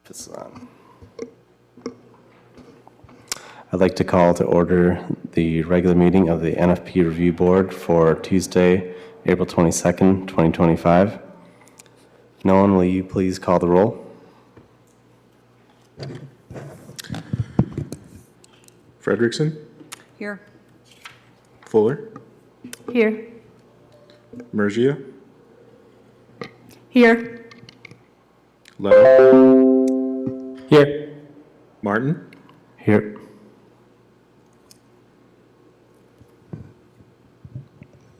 This is on. I'd like to call to order the regular meeting of the NFP Review Board for Tuesday, April 22nd, 2025. Nolan, will you please call the roll? Fredrickson? Here. Fuller? Here. Mergia? Here. Leto? Here. Martin? Here.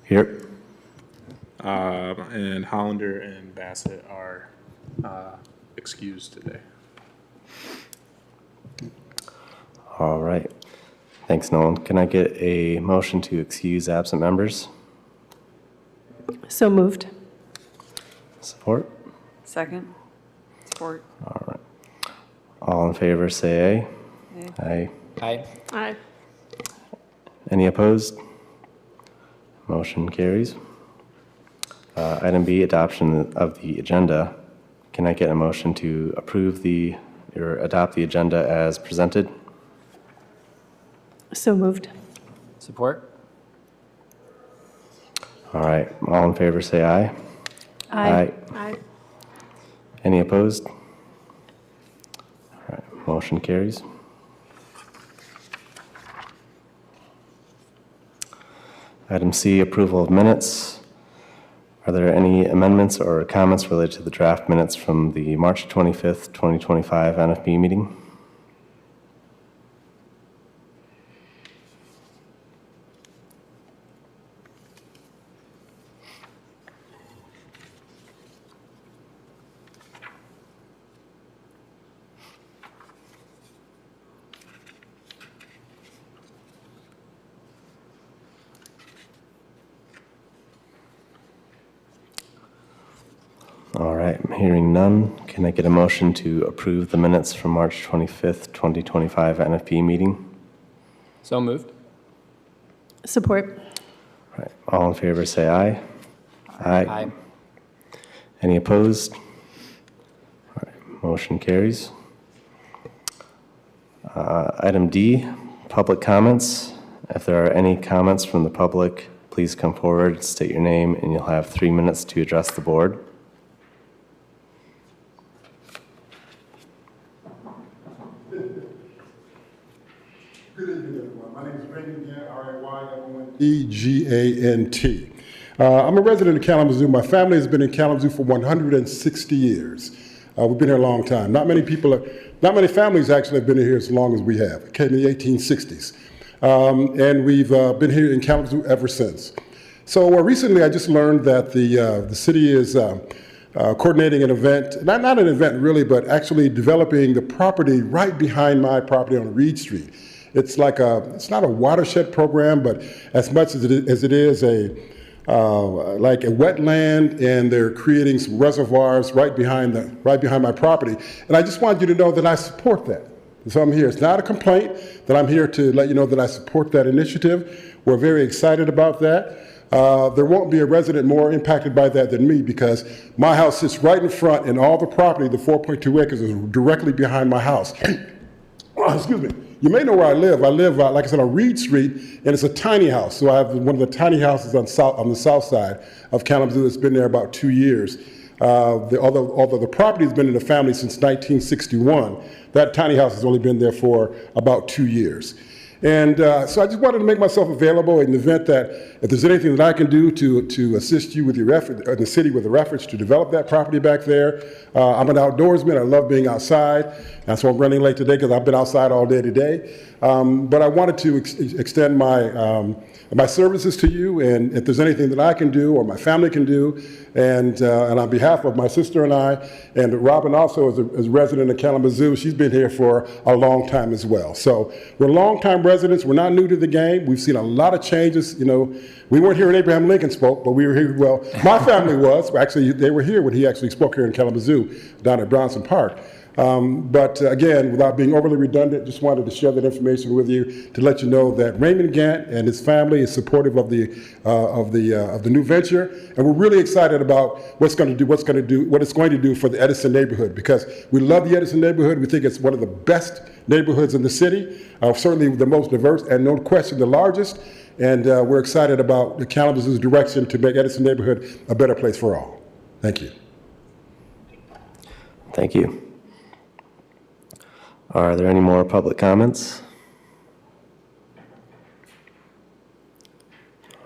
Here. And Hollander and Bassett are excused today. All right. Thanks, Nolan. Can I get a motion to excuse absent members? So moved. Support? Second. Support. All right. All in favor, say aye. Aye. Aye. Aye. Any opposed? Motion carries. Item B, adoption of the agenda. Can I get a motion to approve or adopt the agenda as presented? So moved. Support? All right. All in favor, say aye. Aye. Any opposed? All right. Motion carries. Item C, approval of minutes. Are there any amendments or comments related to the draft minutes from the March 25th, 2025 NFB meeting? All right, hearing none, can I get a motion to approve the minutes from March 25th, 2025 NFP meeting? So moved. Support. All right, all in favor say aye. Aye. Any opposed? All right, motion carries. Item D, public comments. If there are any comments from the public, please come forward, state your name, and you'll have 3 minutes to address the board. Good evening, everyone. My name is Raymond Gant, R-A-Y-M-O-N-E-G-A-N-T. I'm a resident of Kalamazoo. My family has been in Kalamazoo for 160 years. We've been here a long time. Not many families actually have been here as long as we have. It came in the 1860s. And we've been here in Kalamazoo ever since. So recently I just learned that the city is coordinating an event, not an event really, but actually developing the property right behind my property on Reed Street. It's like it's not a watershed program, but as much as it is like a wetland, and they're creating some reservoirs right behind my property. And I just want you to know that I support that. So I'm here. It's not a complaint, that I'm here to let you know that I support that initiative. We're very excited about that. There won't be a resident more impacted by that than me, because my house sits right in front, and all the property, the 4.2 acres, is directly behind my house. Excuse me. You may know where I live. I live, like I said, on Reed Street, and it's a tiny house. So I have one of the tiny houses on the south side of Kalamazoo that's been there about 2 years. Although the property has been in the family since 1961, that tiny house has only been there for about 2 years. And so I just wanted to make myself available in the event that if there's anything that I can do to assist you with your effort, the city with their efforts to develop that property back there. I'm an outdoorsman. I love being outside. That's why I'm running late today, because I've been outside all day today. But I wanted to extend my services to you, and if there's anything that I can do or my family can do, and on behalf of my sister and I, and Robin also is a resident of Kalamazoo, she's been here for a long time as well. So we're longtime residents. We're not new to the game. We've seen a lot of changes. You know, we weren't here when Abraham Lincoln spoke, but we were here. Well, my family was. Actually, they were here when he actually spoke here in Kalamazoo, down at Bronson Park. But again, without being overly redundant, just wanted to share that information with you to let you know that Raymond Gant and his family is supportive of the new venture, and we're really excited about what it's going to do for the Edison neighborhood, because we love the Edison neighborhood. We think it's one of the best neighborhoods in the city, certainly the most diverse, and no question the largest. And we're excited about the Kalamazoo's direction to make Edison neighborhood a better place for all. Thank you. Thank you. Are there any more public comments?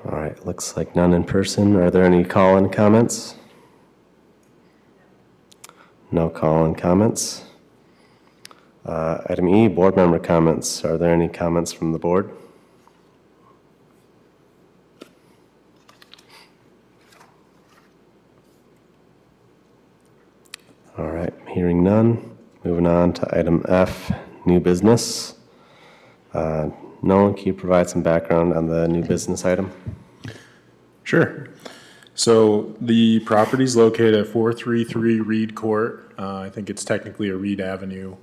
All right, looks like none in person. Are there any call-in comments? No call-in comments. Item E, board member comments. Are there any comments from the board? All right, hearing none. Moving on to item F, new business. Nolan, can you provide some background on the new business item? Sure. So the property is located at 433 Reed Court. I think it's technically a Reed Avenue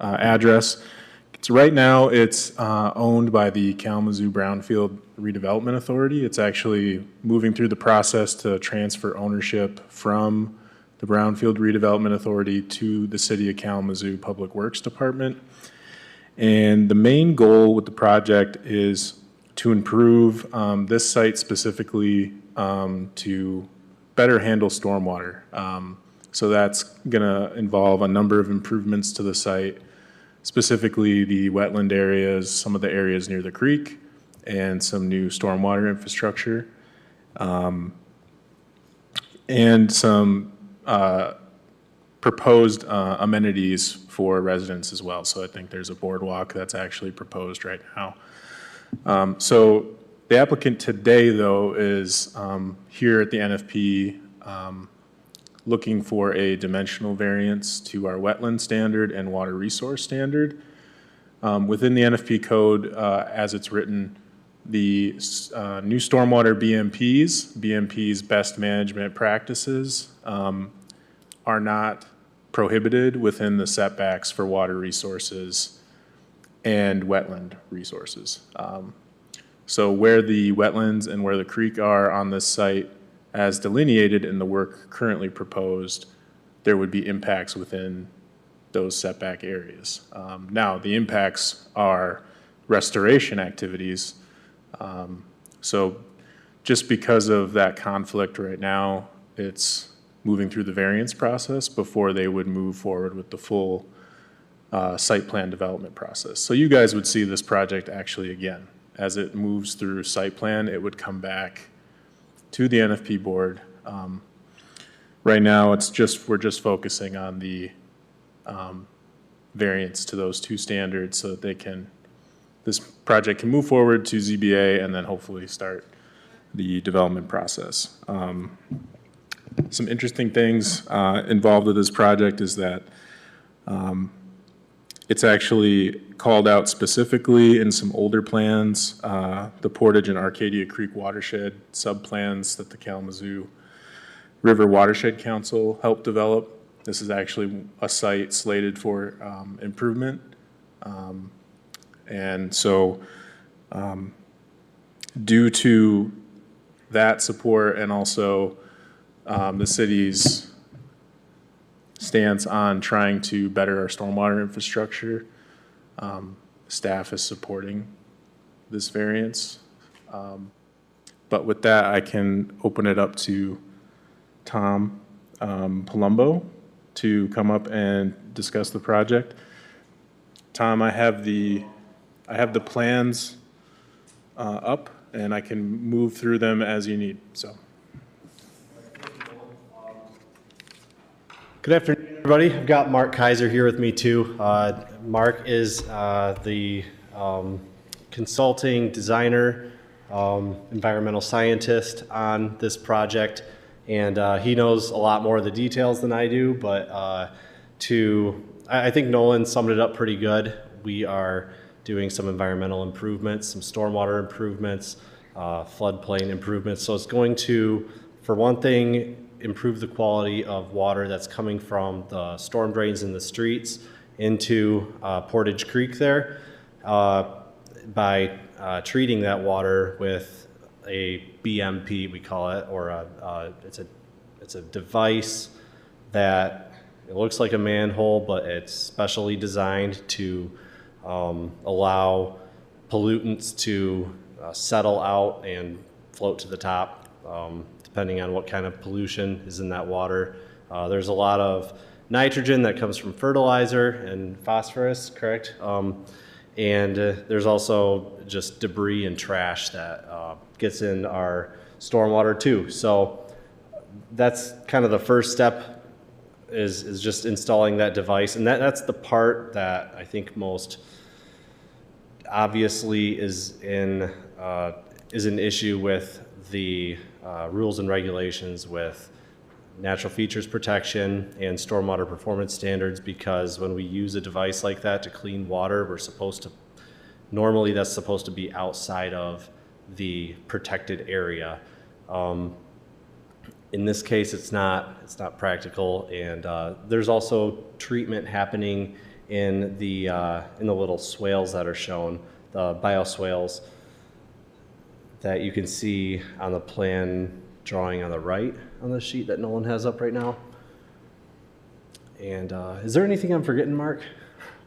address. Right now, it's owned by the Kalamazoo Brownfield Redevelopment Authority. It's actually moving through the process to transfer ownership from the Brownfield Redevelopment Authority to the City of Kalamazoo Public Works Department. And the main goal with the project is to improve this site specifically to better handle stormwater. So that's going to involve a number of improvements to the site, specifically the wetland areas, some of the areas near the creek, and some new stormwater infrastructure, and some proposed amenities for residents as well. So I think there's a boardwalk that's actually proposed right now. So the applicant today, though, is here at the NFP looking for a dimensional variance to our wetland standard and water resource standard. Within the NFP code, as it's written, the new stormwater BMP's best management practices are not prohibited within the setbacks for water resources and wetland resources. So where the wetlands and where the creek are on this site, as delineated in the work currently proposed, there would be impacts within those setback areas. Now, the impacts are restoration activities. So just because of that conflict right now, it's moving through the variance process before they would move forward with the full site plan development process. So you guys would see this project actually again. As it moves through site plan, it would come back to the NFP board. Right now, we're just focusing on the variance to those two standards so that this project can move forward to ZBA and then hopefully start the development process. Some interesting things involved with this project is that it's actually called out specifically in some older plans, the Portage and Arcadia Creek watershed subplans that the Kalamazoo River Watershed Council helped develop. This is actually a site slated for improvement. And so due to that support and also the city's stance on trying to better our stormwater infrastructure, staff is supporting this variance. But with that, I can open it up to Tom Palumbo to come up and discuss the project. Tom, I have the plans up, and I can move through them as you need. So. Good afternoon, everybody. I've got Mark Kaiser here with me too. Mark is the consulting designer, environmental scientist on this project, and he knows a lot more of the details than I do, but I think Nolan summed it up pretty good. We are doing some environmental improvements, some stormwater improvements, floodplain improvements. So it's going to, for one thing, improve the quality of water that's coming from the storm drains in the streets into Portage Creek there by treating that water with a BMP, we call it, or it's a device that it looks like a manhole, but it's specially designed to allow pollutants to settle out and float to the top, depending on what kind of pollution is in that water. There's a lot of nitrogen that comes from fertilizer and phosphorus, correct? And there's also just debris and trash that gets in our stormwater too. So that's kind of the first step is just installing that device. And that's the part that I think most obviously is an issue with the rules and regulations with natural features protection and stormwater performance standards, because when we use a device like that to clean water, normally that's supposed to be outside of the protected area. In this case, it's not practical, and there's also treatment happening in the little swales that are shown, the bioswales that you can see on the plan drawing on the right on the sheet that Nolan has up right now. And is there anything I'm forgetting, Mark?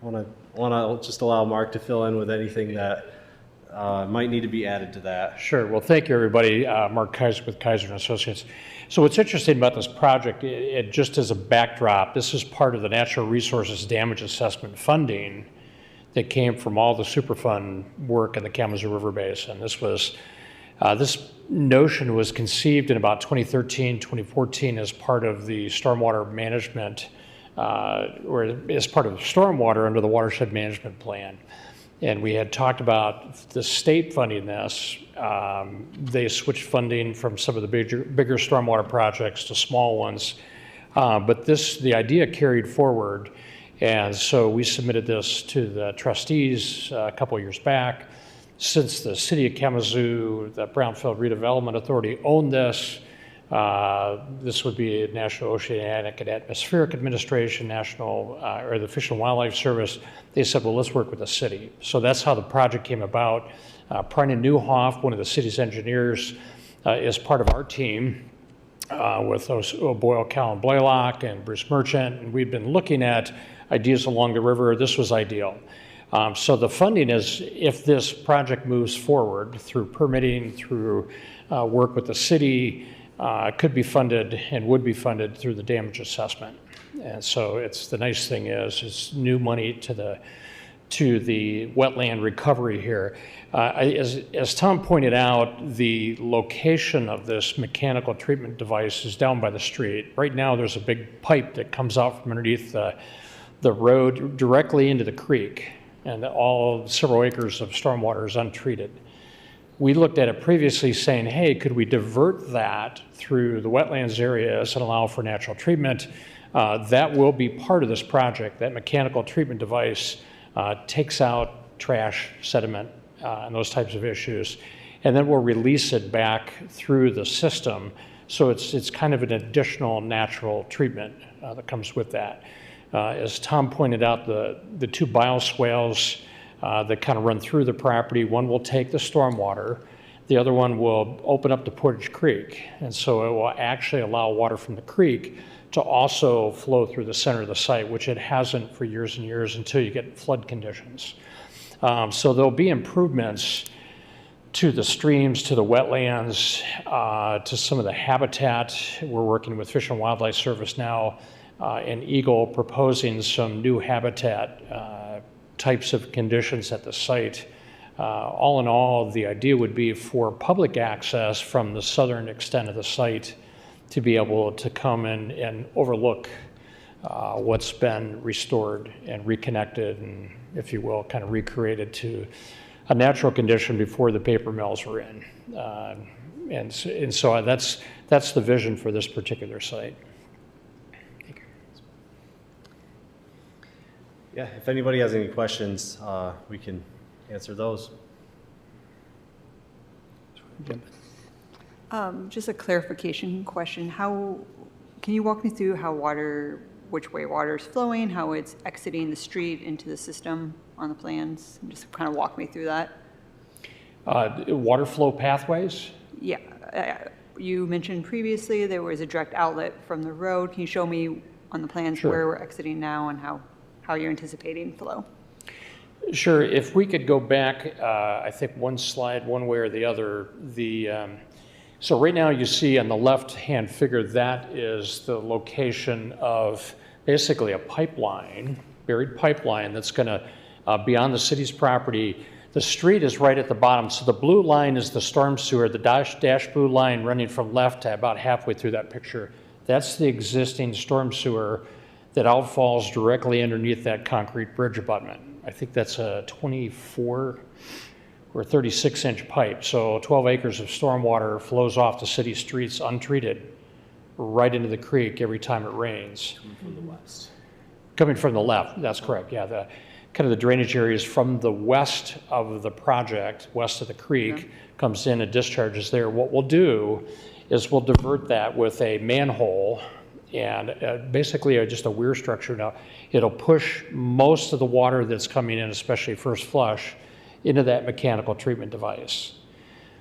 I want to just allow Mark to fill in with anything that might need to be added to that. Sure. Well, thank you, everybody. Mark Kaiser with Kaiser and Associates. So what's interesting about this project, it just as a backdrop, this is part of the Natural Resources Damage Assessment funding that came from all the Superfund work in the Kalamazoo River Basin. This notion was conceived in about 2013, 2014 as part of the stormwater management, or as part of stormwater under the Watershed Management Plan. And we had talked about the state funding this. They switched funding from some of the bigger stormwater projects to small ones. But the idea carried forward. And so we submitted this to the trustees a couple of years back. Since the City of Kalamazoo, the Brownfield Redevelopment Authority owned this, this would be National Oceanic and Atmospheric Administration, or the Fish and Wildlife Service. They said, well, let's work with the city. So that's how the project came about. Brennan Newhoff, one of the city's engineers, is part of our team with Boyle, Cal, and Blaylock, and Bruce Merchant. And we've been looking at ideas along the river. This was ideal. So the funding is, if this project moves forward through permitting, through work with the city, could be funded and would be funded through the damage assessment. And so the nice thing is it's new money to the wetland recovery here. As Tom pointed out, the location of this mechanical treatment device is down by the street. Right now there's a big pipe that comes out from underneath the road directly into the creek, and all several acres of stormwater is untreated. We looked at it previously saying, hey, could we divert that through the wetlands areas and allow for natural treatment? That will be part of this project. That mechanical treatment device takes out trash, sediment, and those types of issues. And then we'll release it back through the system. So it's kind of an additional natural treatment that comes with that. As Tom pointed out, the two bioswales that kind of run through the property, one will take the stormwater, the other one will open up to Portage Creek. And so it will actually allow water from the creek to also flow through the center of the site, which it hasn't for years and years until you get flood conditions. So there'll be improvements to the streams, to the wetlands, to some of the habitat. We're working with Fish and Wildlife Service now and Eagle, proposing some new habitat types of conditions at the site. All in all, the idea would be for public access from the southern extent of the site to be able to come in and overlook what's been restored and reconnected and, if you will, kind of recreated to a natural condition before the paper mills were in. And so that's the vision for this particular site. Yeah, if anybody has any questions, we can answer those. Just a clarification question. Can you walk me through which way water is flowing, how it's exiting the street into the system on the plans? Just kind of walk me through that. Water flow pathways? Yeah, you mentioned previously there was a direct outlet from the road. Can you show me on the plans Sure. where we're exiting now and how you're anticipating flow? Sure. If we could go back, I think one slide, one way or the other. So right now you see on the left-hand figure, that is the location of basically a pipeline, buried pipeline that's going to be on the city's property. The street is right at the bottom. So the blue line is the storm sewer, the dash blue line running from left to about halfway through that picture. That's the existing storm sewer that outfalls directly underneath that concrete bridge abutment. I think that's a 24 or 36-inch pipe. So 12 acres of stormwater flows off the city streets untreated right into the creek every time it rains. Coming from the west. Coming from the left, that's correct, yeah. The kind of the drainage areas from the west of the project, west of the creek, comes in and discharges there. What we'll do is we'll divert that with a manhole and basically just a weir structure. Now, it'll push most of the water that's coming in, especially first flush, into that mechanical treatment device.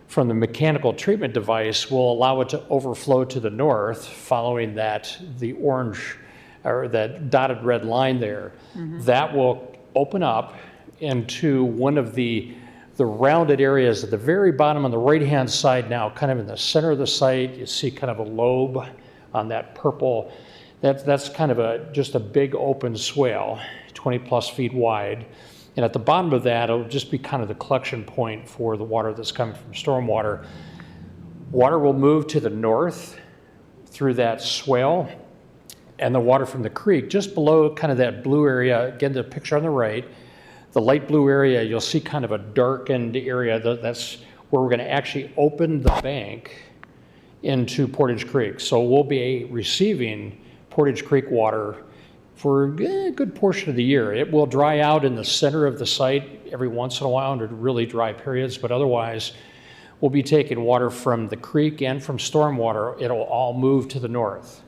From the mechanical treatment device, we'll allow it to overflow to the north, following the orange or that dotted red line there. That will open up into one of the rounded areas at the very bottom on the right-hand side now, kind of in the center of the site. You see kind of a lobe on that purple. That's kind of just a big open swale, 20 plus feet wide. And at the bottom of that, it'll just be kind of the collection point for the water that's coming from stormwater. Water will move to the north through that swale, and the water from the creek, just below kind of that blue area, again, the picture on the right, the light blue area, you'll see kind of a darkened area. That's where we're going to actually open the bank into Portage Creek. So we'll be receiving Portage Creek water for a good portion of the year. It will dry out in the center of the site every once in a while under really dry periods, but otherwise we'll be taking water from the creek and from stormwater. It'll all move to the north.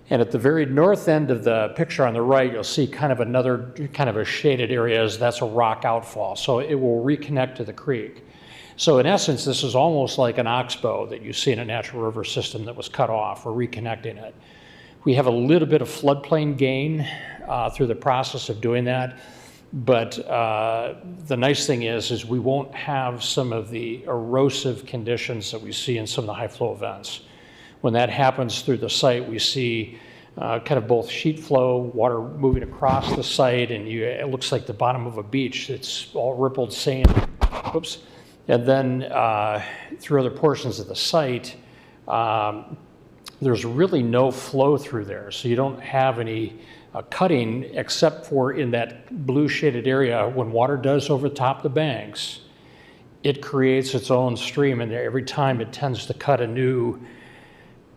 And at the very north end of the picture on the right, you'll see kind of another kind of a shaded area. That's a rock outfall. So it will reconnect to the creek. So in essence, this is almost like an oxbow that you see in a natural river system that was cut off. We're reconnecting it. We have a little bit of floodplain gain through the process of doing that. But the nice thing is we won't have some of the erosive conditions that we see in some of the high flow events. When that happens through the site, we see kind of both sheet flow, water moving across the site, and it looks like the bottom of a beach. It's all rippled sand. Oops. And then through other portions of the site, there's really no flow through there. So you don't have any cutting except for in that blue shaded area. When water does over the top of the banks, it creates its own stream, and every time it tends to cut a new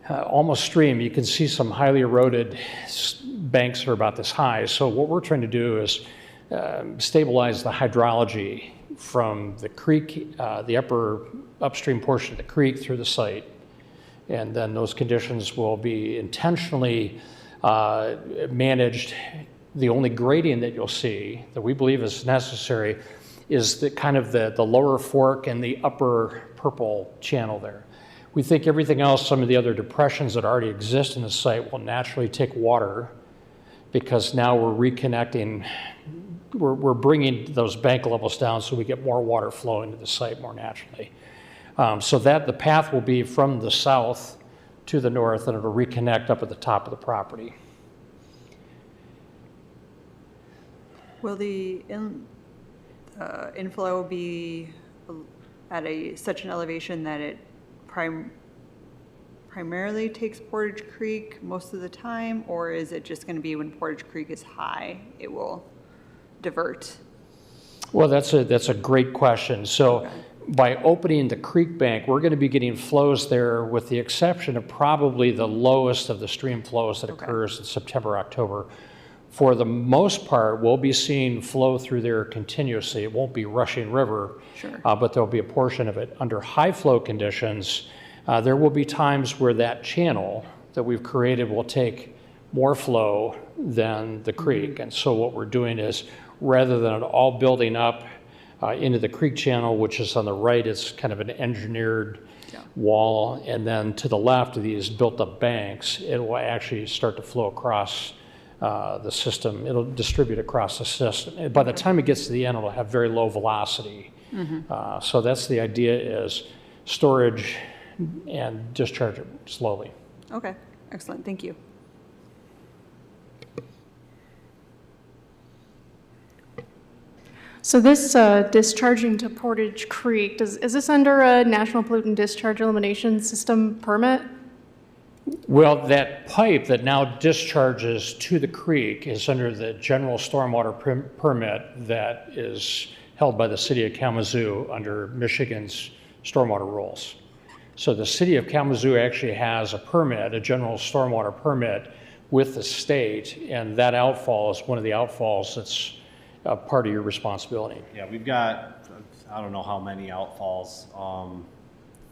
almost stream. You can see some highly eroded banks that are about this high. So what we're trying to do is stabilize the hydrology from the creek, the upstream portion of the creek through the site. And then those conditions will be intentionally managed. The only grading that you'll see that we believe is necessary is the kind of the lower fork and the upper purple channel there. We think everything else, some of the other depressions that already exist in the site, will naturally take water, because now we're reconnecting, we're bringing those bank levels down so we get more water flowing to the site more naturally. So that the path will be from the south to the north, and it'll reconnect up at the top of the property. Will the inflow be at such an elevation that it primarily takes Portage Creek most of the time, or is it just going to be when Portage Creek is high, it will divert? Well, that's a great question. So Okay. By opening the creek bank, we're going to be getting flows there, with the exception of probably the lowest of the stream flows that occurs in September, October. For the most part, we'll be seeing flow through there continuously. It won't be rushing river, Sure. but there'll be a portion of it. Under high flow conditions, There will be times where that channel that we've created will take more flow than the creek. And so what we're doing is, rather than it all building up into the creek channel, which is on the right, it's kind of an engineered wall, and then to the left of these built-up banks, it will actually start to flow across the system. It'll distribute across the system. And by the time it gets to the end, it'll have very low velocity. So that's the idea, is storage and discharge it slowly. Okay, excellent, thank you. So this discharging to Portage Creek, is this under a National Pollutant Discharge Elimination System permit? Well, that pipe that now discharges to the creek is under the general stormwater permit that is held by the city of Kalamazoo under Michigan's stormwater rules. So the city of Kalamazoo actually has a permit, a general stormwater permit with the state, and that outfall is one of the outfalls that's part of your responsibility. Yeah, we've got, I don't know how many outfalls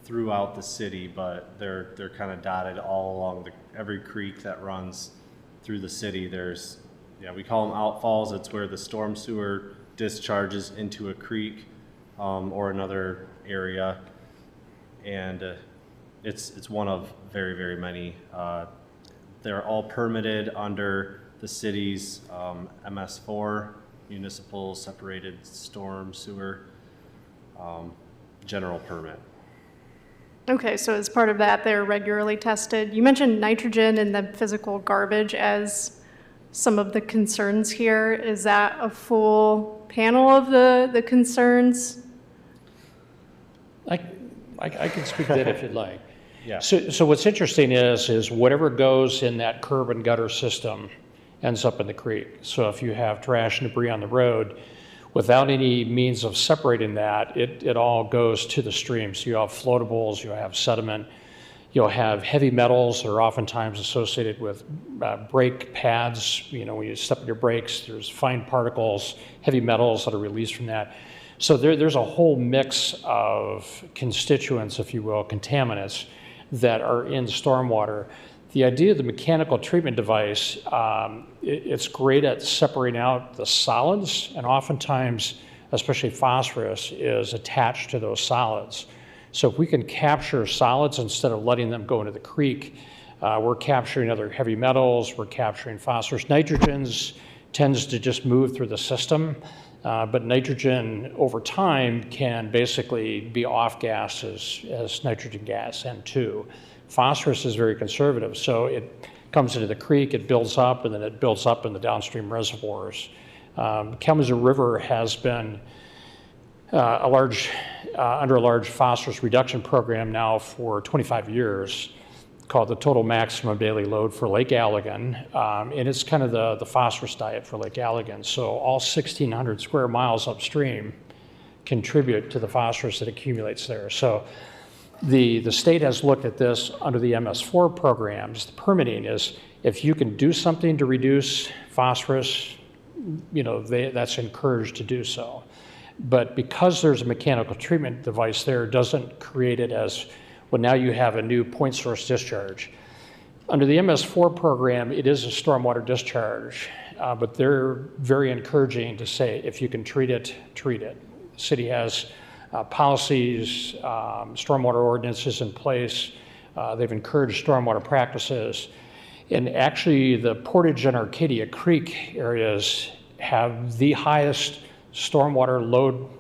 throughout the city, but they're kind of dotted all along every creek that runs through the city. There's, we call them outfalls. It's where the storm sewer discharges into a creek or another area, and it's one of very, very many. They're all permitted under the city's MS4, Municipal Separated Storm Sewer general permit. Okay, so as part of that, they're regularly tested. You mentioned nitrogen and the physical garbage as some of the concerns here. Is that a full panel of the concerns? I can speak to that if you'd like. Yeah. So what's interesting is whatever goes in that curb and gutter system ends up in the creek. So if you have trash and debris on the road, without any means of separating that, it all goes to the stream. So you have floatables, you'll have sediment, you'll have heavy metals that are oftentimes associated with brake pads. When you step on your brakes, there's fine particles, heavy metals that are released from that. So there's a whole mix of constituents, if you will, contaminants that are in stormwater. The idea of the mechanical treatment device, it's great at separating out the solids, and oftentimes, especially phosphorus, is attached to those solids. So if we can capture solids instead of letting them go into the creek, we're capturing other heavy metals, we're capturing phosphorus. Nitrogens tends to just move through the system, but nitrogen over time can basically be off gas as nitrogen gas, N2. Phosphorus is very conservative, so it comes into the creek, it builds up, and then it builds up in the downstream reservoirs. Kalamazoo River has been under a large phosphorus reduction program now for 25 years, called the Total Maximum Daily Load for Lake Allegan, and it's kind of the phosphorus diet for Lake Allegan. So all 1,600 square miles upstream contribute to the phosphorus that accumulates there. So the state has looked at this under the MS4 programs. The permitting is, if you can do something to reduce phosphorus, that's encouraged to do so. But because there's a mechanical treatment device there, it doesn't create it as, well, now you have a new point source discharge. Under the MS4 program, it is a stormwater discharge, but they're very encouraging to say, if you can treat it, treat it. The city has policies, stormwater ordinances in place. They've encouraged stormwater practices. And actually, the Portage and Arcadia Creek areas have the highest stormwater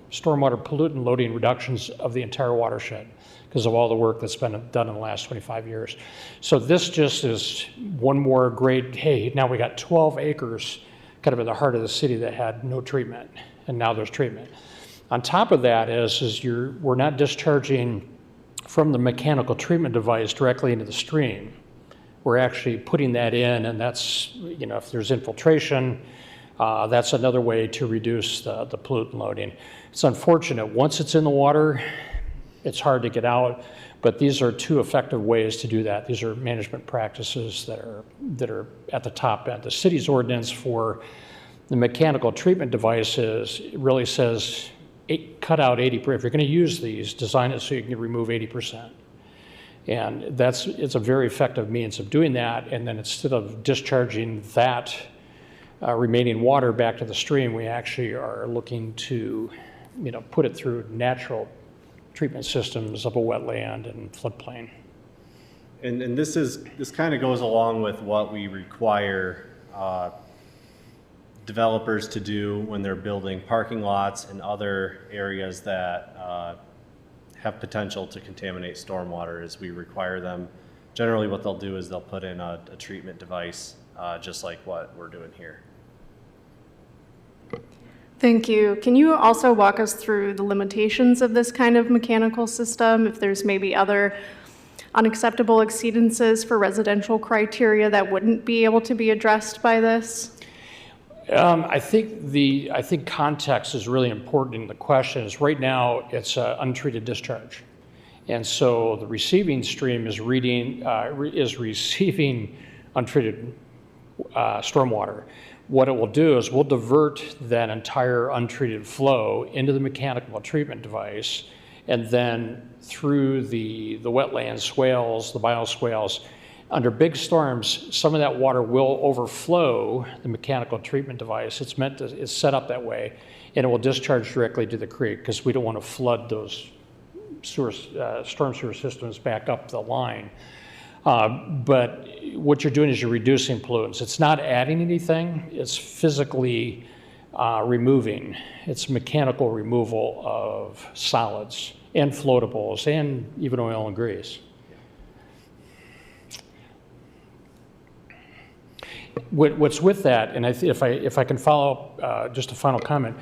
pollutant loading reductions of the entire watershed because of all the work that's been done in the last 25 years. So this just is one more great, hey, now we got 12 acres kind of in the heart of the city that had no treatment, and now there's treatment. On top of that we're not discharging from the mechanical treatment device directly into the stream. We're actually putting that in, and that's, if there's infiltration, that's another way to reduce the pollutant loading. It's unfortunate, once it's in the water, it's hard to get out, but these are two effective ways to do that. These are management practices that are at the top end. The city's ordinance for the mechanical treatment devices really says cut out 80%. If you're going to use these, design it so you can remove 80%. And it's a very effective means of doing that. And then instead of discharging that remaining water back to the stream, we actually are looking to, put it through natural treatment systems of a wetland and floodplain. And this kind of goes along with what we require developers to do when they're building parking lots and other areas that have potential to contaminate stormwater. Is we require them, generally what they'll do is they'll put in a treatment device, just like what we're doing here. Thank you. Can you also walk us through the limitations of this kind of mechanical system? If there's maybe other unacceptable exceedances for residential criteria that wouldn't be able to be addressed by this? I think context is really important in the question. Is right now it's untreated discharge, and so the receiving stream is receiving untreated stormwater. What it will do is we'll divert that entire untreated flow into the mechanical treatment device, and then through the wetland swales, the bioswales. Under big storms, some of that water will overflow the mechanical treatment device. It's set up that way, and it will discharge directly to the creek because we don't want to flood those storm sewer systems back up the line. But what you're doing is you're reducing pollutants. It's not adding anything. It's physically removing. It's mechanical removal of solids and floatables and even oil and grease. What's with that, and if I can follow up, just a final comment,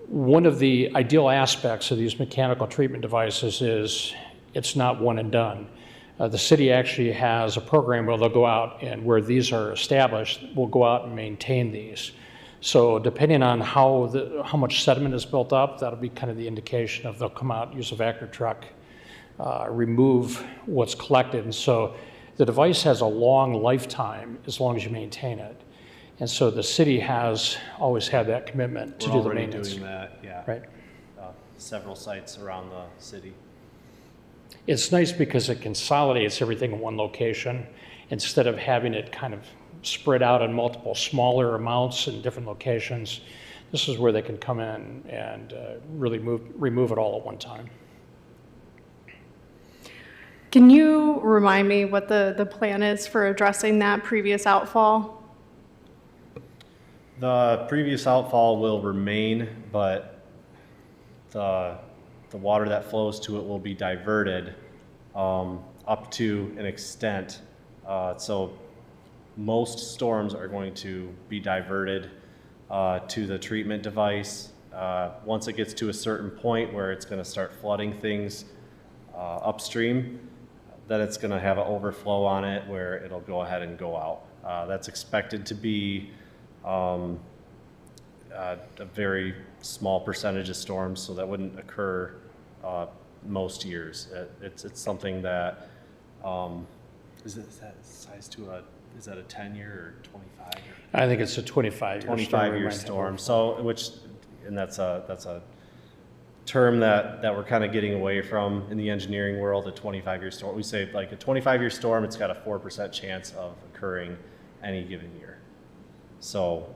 one of the ideal aspects of these mechanical treatment devices is it's not one and done. The city actually has a program where they'll go out and where these are established, we'll go out and maintain these. So depending on how much sediment is built up, that'll be kind of the indication of they'll come out, use a vacuum truck, remove what's collected. And so the device has a long lifetime as long as you maintain it. And so the city has always had that commitment to do the maintenance. We're already doing that, yeah. Right. Several sites around the city. It's nice because it consolidates everything in one location instead of having it kind of spread out in multiple smaller amounts in different locations. This is where they can come in and really remove it all at one time. Can you remind me what the plan is for addressing that previous outfall? The previous outfall will remain, but the water that flows to it will be diverted up to an extent. So most storms are going to be diverted to the treatment device. Once it gets to a certain point where it's going to start flooding things upstream, then it's going to have an overflow on it where it'll go ahead and go out. That's expected to be a very small percentage of storms, so that wouldn't occur most years. It's something that is that size to a, is that a 10-year or 25? I think it's a 25-year storm. So that's a term that we're kind of getting away from in the engineering world. A 25-year storm, we say like a 25-year storm, it's got a 4% chance of occurring any given year. So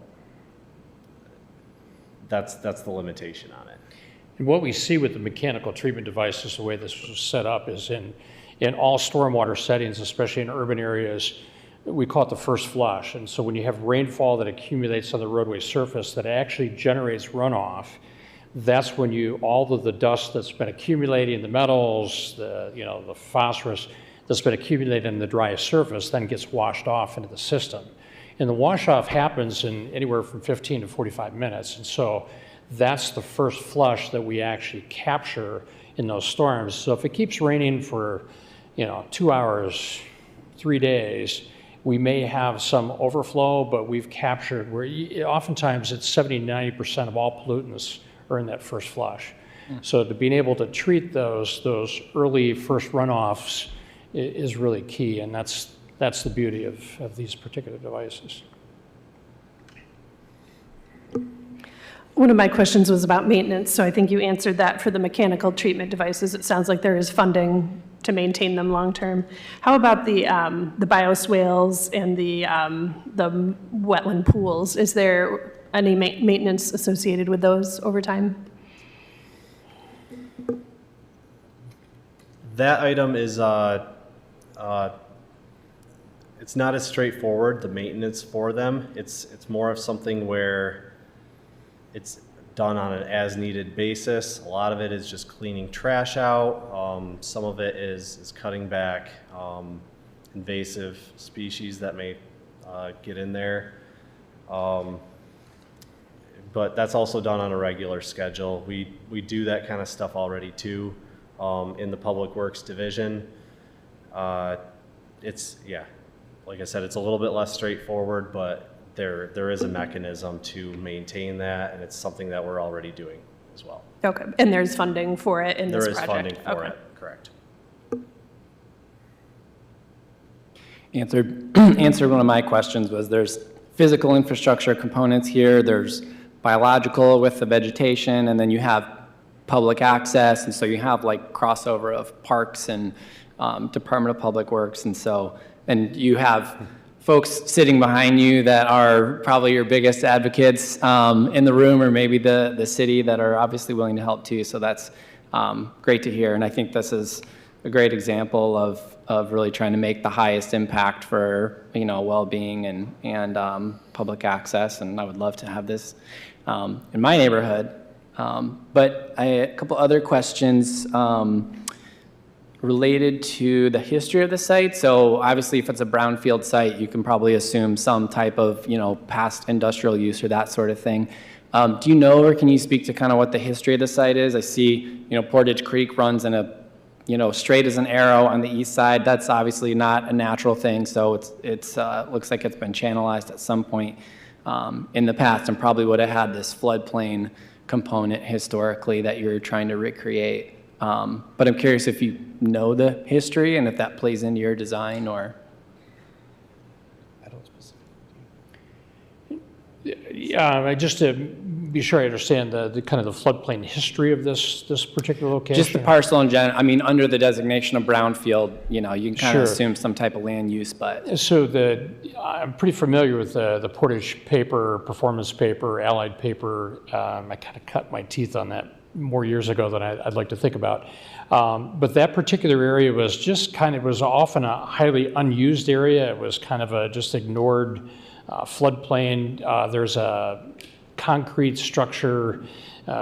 that's the limitation on it. And what we see with the mechanical treatment devices, the way this was set up, is in all stormwater settings, especially in urban areas, we call it the first flush. And so when you have rainfall that accumulates on the roadway surface that actually generates runoff, that's when all of the dust that's been accumulating, the metals, the phosphorus that's been accumulated in the driest surface then gets washed off into the system. And the wash off happens in anywhere from 15 to 45 minutes. And so that's the first flush that we actually capture in those storms. So if it keeps raining for 2 hours, 3 days, we may have some overflow, but we've captured oftentimes it's 70-90% of all pollutants are in that first flush. So to being able to treat those early first runoffs is really key, and that's the beauty of these particular devices. One of my questions was about maintenance, so I think you answered that for the mechanical treatment devices. It sounds like there is funding to maintain them long-term. How about the bioswales and the wetland pools? Is there any maintenance associated with those over time? That item is, it's not as straightforward, the maintenance for them. It's more of something where it's done on an as-needed basis. A lot of it is just cleaning trash out. Some of it is cutting back invasive species that may get in there. But that's also done on a regular schedule. We do that kind of stuff already too in the Public Works Division. It's, yeah, like I said, it's a little bit less straightforward, but there is a mechanism to maintain that, and it's something that we're already doing as well. Okay, and there's funding for it in this project? There is funding for Okay. it, correct. Answered one of my questions was there's physical infrastructure components here, there's biological with the vegetation, and then you have public access, and so you have like crossover of parks and Department of Public Works, and you have folks sitting behind you that are probably your biggest advocates in the room, or maybe the city, that are obviously willing to help too. So that's great to hear. And I think this is a great example of really trying to make the highest impact for, well-being and public access. And I would love to have this in my neighborhood. But a couple other questions related to the history of the site. So obviously if it's a brownfield site, you can probably assume some type of, past industrial use or that sort of thing. Do you know, or can you speak to kind of what the history of the site is? I see, Portage Creek runs in a, straight as an arrow on the east side. That's obviously not a natural thing. So it's looks like it's been channelized at some point in the past, and probably would have had this floodplain component historically that you're trying to recreate. But I'm curious if you know the history and if that plays into your design, or. Yeah, just to be sure I understand the kind of the floodplain history of this particular location. Just the parcel in general. I mean, under the designation of brownfield, you can kind of assume some type of land use, but. So I'm pretty familiar with the Portage paper, performance paper, allied paper. I kind of cut my teeth on that more years ago than I'd like to think about. But that particular area was just was often a highly unused area. It was kind of a just ignored floodplain. There's a concrete structure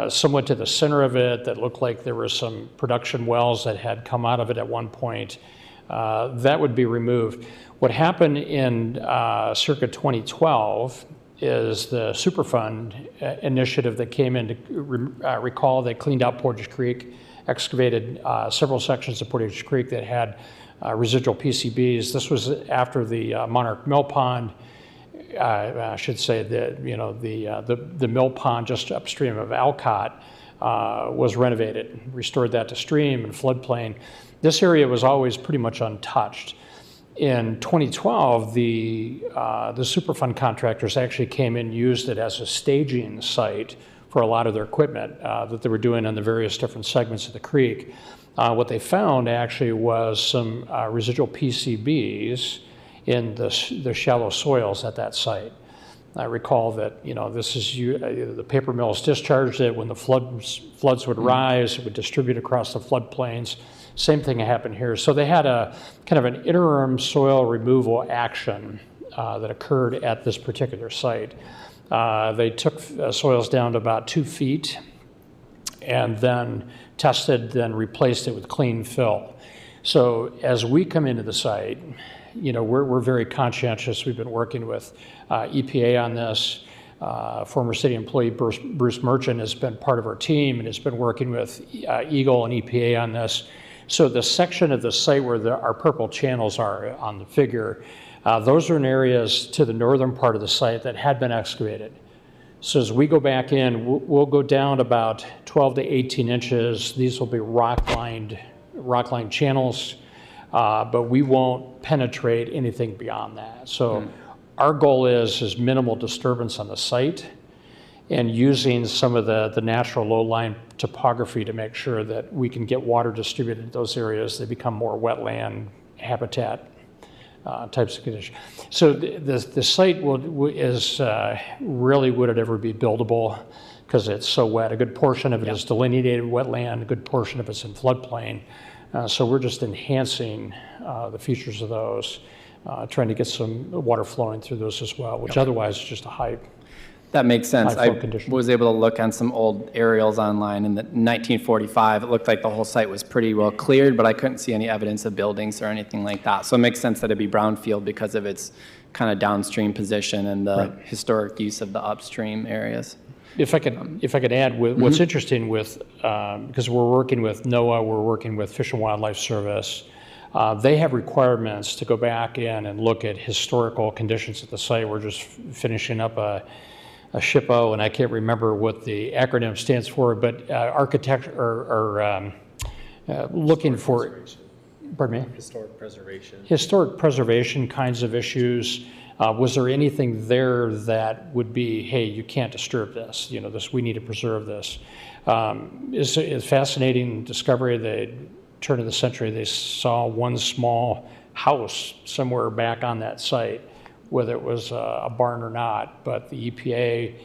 somewhat to the center of it that looked like there were some production wells that had come out of it at one point. That would be removed. What happened in circa 2012 is the Superfund initiative that came in to recall. They cleaned out Portage Creek, excavated several sections of Portage Creek that had residual PCBs. This was after the Monarch Mill Pond, I should say the mill pond just upstream of Alcott was renovated, restored that to stream and floodplain. This area was always pretty much untouched. In 2012, the Superfund contractors actually came in and used it as a staging site for a lot of their equipment that they were doing on the various different segments of the creek. What they found actually was some residual PCBs in the shallow soils at that site. I recall that this is the paper mills discharged it when the floods would rise. It would distribute across the floodplains. Same thing happened here. So they had a kind of an interim soil removal action that occurred at this particular site. They took soils down to about 2 feet and then tested, then replaced it with clean fill. So as we come into the site, we're very conscientious. We've been working with EPA on this. Former city employee Bruce Merchant has been part of our team and has been working with Eagle and EPA on this. So the section of the site where our purple channels are on the figure, those are in areas to the northern part of the site that had been excavated. So as we go back in, we'll go down about 12 to 18 inches. These will be rock-lined channels, but we won't penetrate anything beyond that. So our goal is minimal disturbance on the site. and using some of the natural low-lying topography to make sure that we can get water distributed in those areas. They become more wetland habitat types of conditions. So the site is really, would it ever be buildable? Because it's so wet. A good portion of it is delineated wetland, a good portion of it's in floodplain. So we're just enhancing the features of those, trying to get some water flowing through those as well, which otherwise is just a high. That makes sense. High I flow condition. was able to look on some old aerials online in 1945. It looked like the whole site was pretty well cleared, but I couldn't see any evidence of buildings or anything like that. So it makes sense that it'd be brownfield because of its kind of downstream position and the historic use of the upstream areas. If I could add, what's interesting with, because we're working with NOAA, we're working with Fish and Wildlife Service, they have requirements to go back in and look at historical conditions at the site. We're just finishing up a SHPO, and I can't remember what the acronym stands for, but architecture or looking for, pardon me? Historic preservation. Historic preservation kinds of issues. Was there anything there that would be, hey, you can't disturb this, this, we need to preserve this? It's a fascinating discovery. The turn of the century, they saw one small house somewhere back on that site, whether it was a barn or not, but the EPA,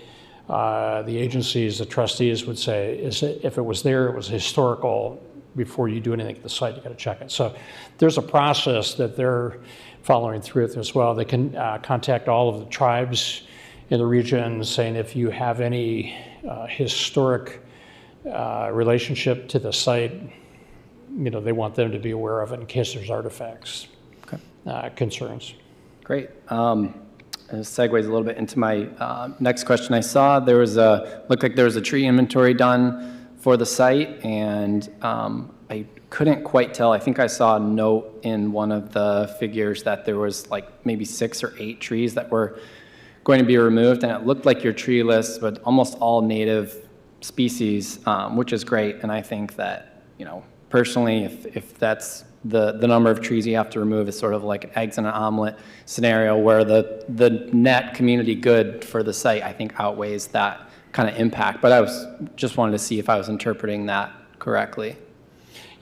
the agencies, the trustees would say, if it was there, it was historical. Before you do anything at the site, you got to check it. So there's a process that they're following through with as well. They can contact all of the tribes in the region saying if you have any historic relationship to the site, they want them to be aware of it in case there's artifacts, concerns. Great. It segues a little bit into my next question. I saw there was looked like there was a tree inventory done for the site, and I couldn't quite tell. I think I saw a note in one of the figures that there was like maybe 6 or 8 trees that were going to be removed, and it looked like your tree list, but almost all native species, which is great. And I think that, personally, if that's the number of trees you have to remove is sort of like an eggs in an omelet scenario where the net community good for the site, I think, outweighs that kind of impact. But I just wanted to see if I was interpreting that correctly.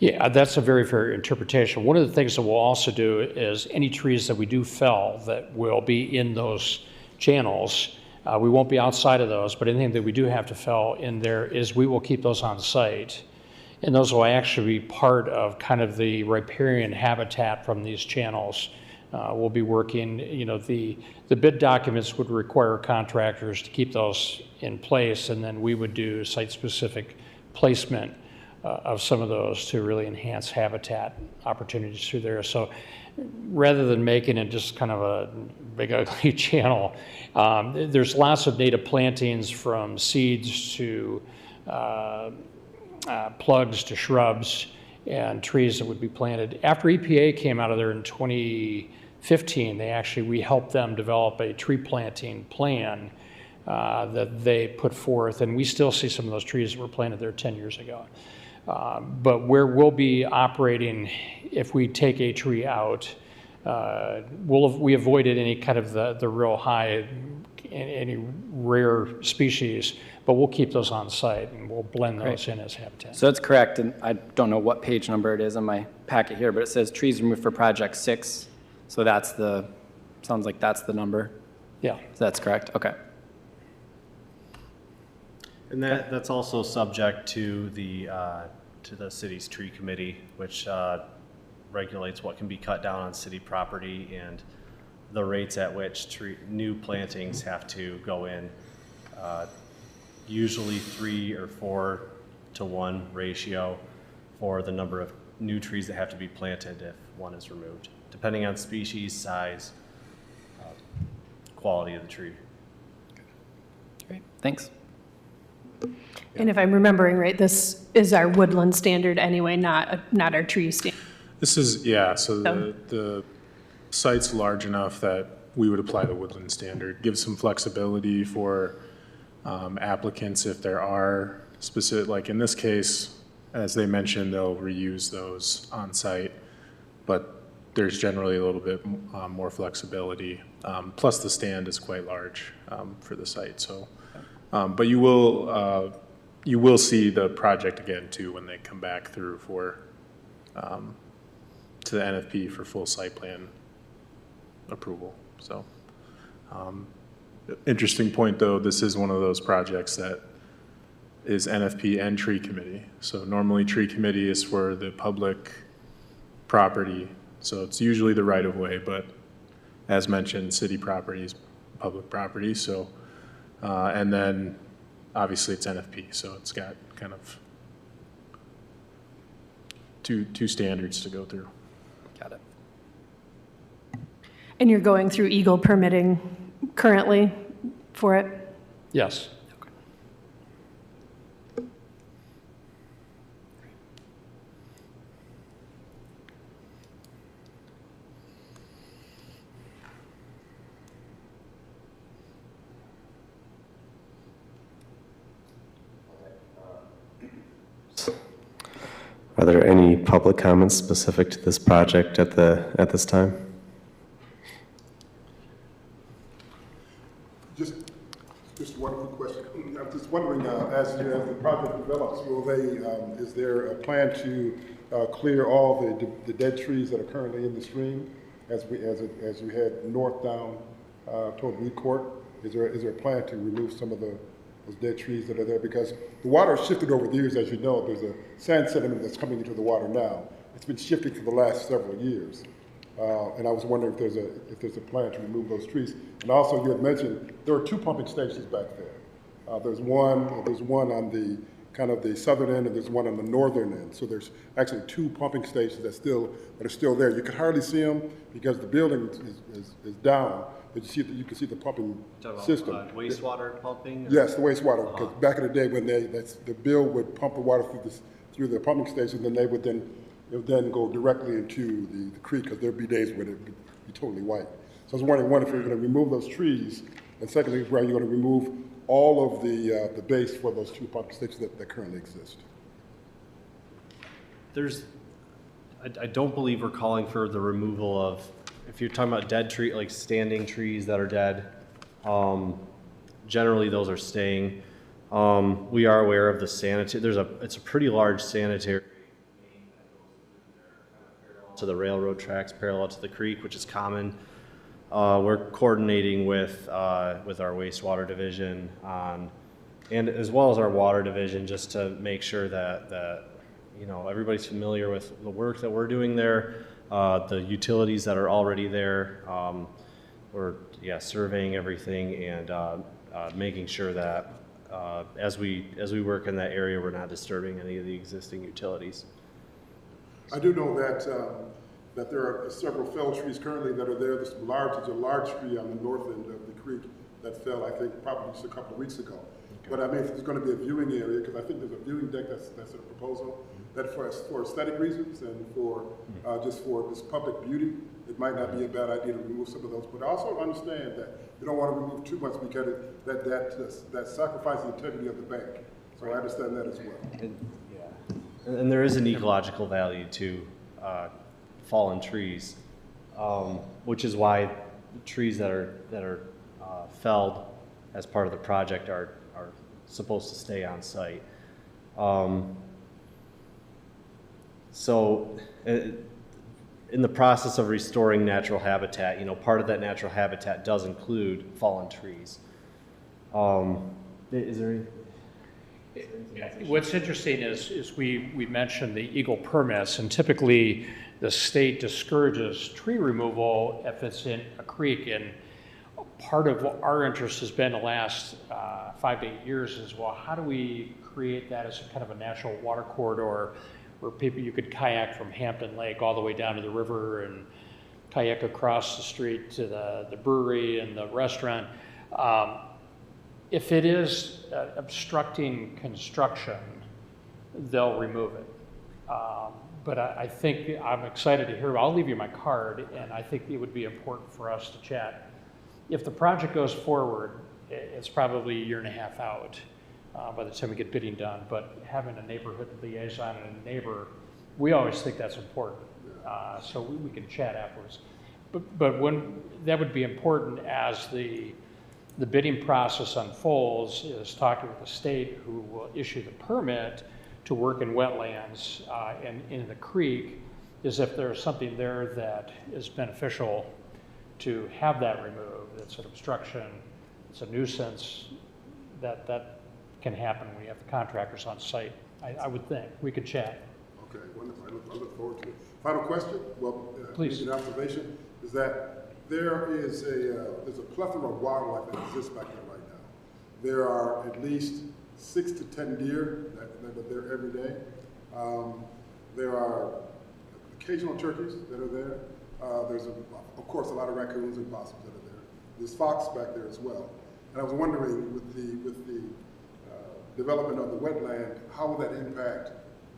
Yeah, that's a very fair interpretation. One of the things that we'll also do is any trees that we do fell that will be in those channels, we won't be outside of those, but anything that we do have to fell in there is we will keep those on site. And those will actually be part of kind of the riparian habitat from these channels. We'll be working, the bid documents would require contractors to keep those in place, and then we would do site-specific placement of some of those to really enhance habitat opportunities through there. So rather than making it just kind of a big ugly channel, there's lots of native plantings from seeds to plugs to shrubs and trees that would be planted. After EPA came out of there in 2015, we helped them develop a tree planting plan that they put forth, and we still see some of those trees that were planted there 10 years ago. But where we'll be operating, if we take a tree out, we avoided any kind of the real high, any rare species, but we'll keep those on site and we'll blend those in as habitat. So that's correct, and I don't know what page number it is on my packet here, but it says trees removed for project 6. So sounds like that's the number. Yeah. So that's correct, okay. And that's also subject to the city's tree committee, which regulates what can be cut down on city property and the rates at which new plantings have to go in. Usually 3 or 4 to 1 ratio for the number of new trees that have to be planted if one is removed, depending on species, size, quality of the tree. Great, thanks. And if I'm remembering right, this is our woodland standard anyway, not our tree standard. This is, so the site's large enough that we would apply the woodland standard, give some flexibility for applicants if there are specific, like in this case, as they mentioned, they'll reuse those on site, but there's generally a little bit more flexibility. Plus the stand is quite large for the site, so But you will see the project again too when they come back through for, to the NFP for full site plan approval, so. Interesting point though, this is one of those projects that is NFP and tree committee. So normally tree committee is for the public property, so it's usually the right of way, but as mentioned, city property is public property, so, and then obviously it's NFP, so it's got kind of two standards to go through. Got it. And you're going through Eagle permitting currently for it? Yes. Are there any public comments specific to this project at this time? Just one quick question. I'm just wondering, as the project develops, is there a plan to clear all the dead trees that are currently in the stream as you head north down toward Reed Court? Is there a plan to remove some of those dead trees that are there? Because the water has shifted over the years, as you know. There's a sand sediment that's coming into the water now. It's been shifting for the last several years. And I was wondering if there's a plan to remove those trees. And also, you had mentioned there are 2 pumping stations back there. There's one on the kind of the southern end, and there's one on the northern end. So there's actually 2 pumping stations that are still there. You can hardly see them because the building is down, but you can see the pumping system. Wastewater pumping? Yes, the wastewater. Because back in the day when the bill would pump the water through the pumping station, then it would then go directly into the creek, because there'd be days when it would be totally white. So I was wondering, one, if you're going to remove those trees, and secondly, where you're going to remove all of the base for those 2 pumping stations that currently exist. I don't believe we're calling for the removal of, if you're talking about dead tree, like standing trees that are dead, generally those are staying. We are aware of the sanitary, it's a pretty large sanitary to the railroad tracks, parallel to the creek, which is common. We're coordinating with our wastewater division and as well as our water division, just to make sure that everybody's familiar with the work that we're doing there, the utilities that are already there. We're surveying everything and making sure that as we work in that area, we're not disturbing any of the existing utilities. I do know that there are several fell trees currently that are there. There's a large tree on the north end of the creek that fell, I think, probably just a couple of weeks ago. Okay. But I mean, if there's going to be a viewing area, because I think there's a viewing deck that's a proposal, that for aesthetic reasons and for just for this public beauty, it might not be a bad idea to remove some of those. But I also understand that you don't want to remove too much because that sacrifices the integrity of the bank. So I understand that as well. And there is an ecological value to fallen trees, which is why trees that are felled as part of the project are supposed to stay on site. So in the process of restoring natural habitat, part of that natural habitat does include fallen trees. Is there any? What's interesting is we mentioned the Eagle permits, and typically the state discourages tree removal if it's in a creek. And part of what our interest has been the last 5 to 8 years is, well, how do we create that as a kind of a natural water corridor where you could kayak from Hampton Lake all the way down to the river and kayak across the street to the brewery and the restaurant. If it is obstructing construction, they'll remove it. But I think I'm excited to hear, I'll leave you my card, and I think it would be important for us to chat. If the project goes forward, it's probably a 1.5 years out by the time we get bidding done, but having a neighborhood liaison and a neighbor, we always think that's important. So we can chat afterwards. But when that would be important as the the bidding process unfolds is talking with the state, who will issue the permit to work in wetlands and in the creek, is if there's something there that is beneficial to have that removed. It's an obstruction, it's a nuisance, that can happen when you have the contractors on site. I would think. We could chat. Okay, wonderful. I look forward to it. Final question, well, Please. an observation, is that there's a plethora of wildlife that exists back there right now. There are at least 6 to 10 deer that are there every day. There are occasional turkeys that are there. There's, of course, a lot of raccoons and possums that are there. There's fox back there as well. And I was wondering, with the development of the wetland, how will that impact